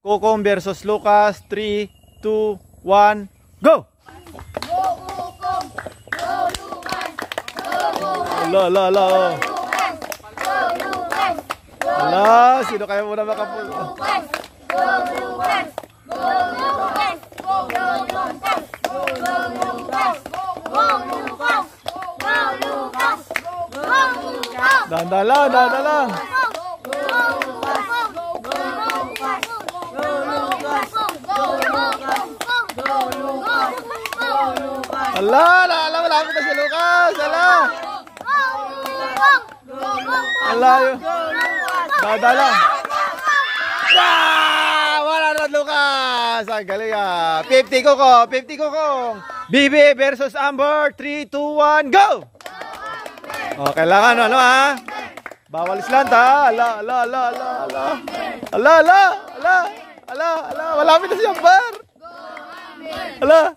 Kukong versus Lucas. 3, 2, 1, go! Ala. Ala, sino kaya muna makapulo? Dahan-dahan. Ala, wala ko na si Lucas. Ala yun. Dahan-dahan. Wala na Lucas. Ang galing 50 Kukong. Bibi versus Amber. 3, 2, 1, go! O, kailangan bawal islanta. Ala. Malapit na si Amber. Ala.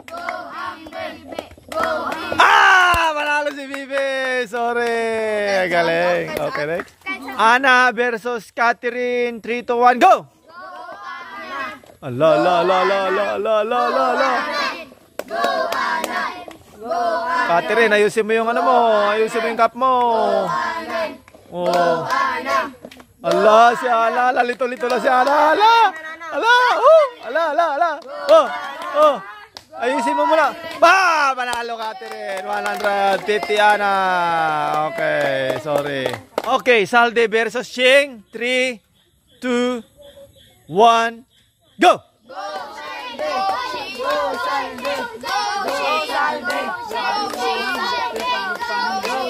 Manalo si Bibi. Sorry. Galing. Okay, next. Ana versus Catherine. 3, 2, 1, go! Ala. Catherine, ayusin mo yung ayusin mo yung cup mo. Ala, si Ana. Lalito-lito na si Ana. Ala. Ayusin mo muna. Manalo Catherine. 150 Ana. Okay, sorry. Okay, Salde versus Ching. 3, 2, 1, go!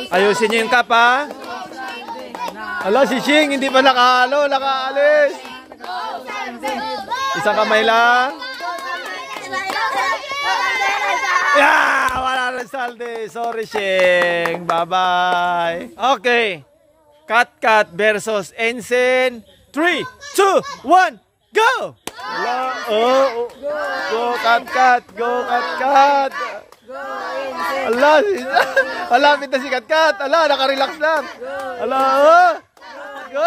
Ayusin niyo yung cup Ala, si Ching hindi pa nakaalis. Isang kamay lang. Wala na Salde. Sorry, Ching. Bye-bye. Okay. Kat versus Ensign. 3, 2, 1, go! Go, Kat. Ala, malapit na si Kat. Ala, nakarelax lang. Ala, go.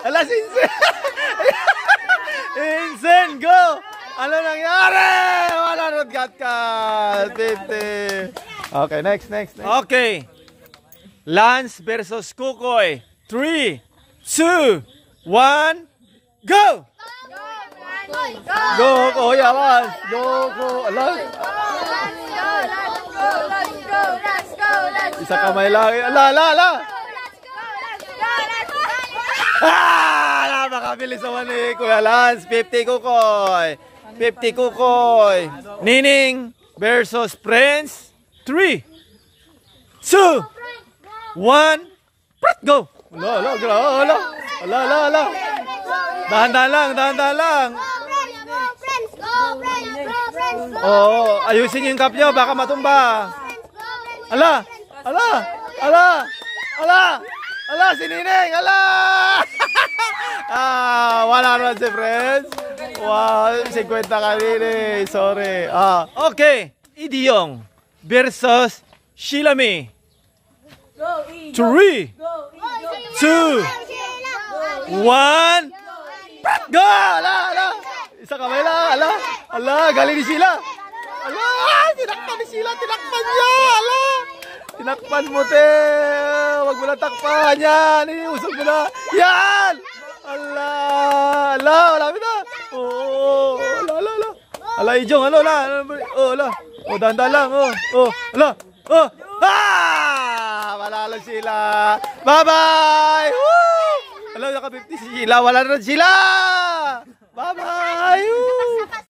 Ala, si Ensign, go! Ano nangyari? Wala na Kat. 50. Okay, next. Okay. Lance versus Kukoy. 3, 2, 1, go! Go, Kuya Lance. Go. Ala. Isa kamay lang. Ala. Napakabilis naman ni Kuya Lance. 50 Kukoy. Nining versus Prince. 3, 2, 1, go! Ala. Dahan-dahan lang. Ayusin yung cup nyo, baka matumba. Ala, si Nining, wala naman si Friends. Wow, 50 kanini, sorry. Okay, Idiyong versus Shilami. 3, 2, 1, go! Ala. Isa kamay lang, ala, galing ni Sheila. Ala, tinakpan ni Sheila, tinakpan niya, ala. Tinakpan mo, te. Wag mo na takpan, yan. Iusog mo na. Yan! Ala, malapit na. Ala. Ala, Ijong, ala. Dahan-dahan lang, ala. Malalo sila. Bye-bye! Woo! Ala, naka-50 si Sheila. Wala na sila. Bye-bye!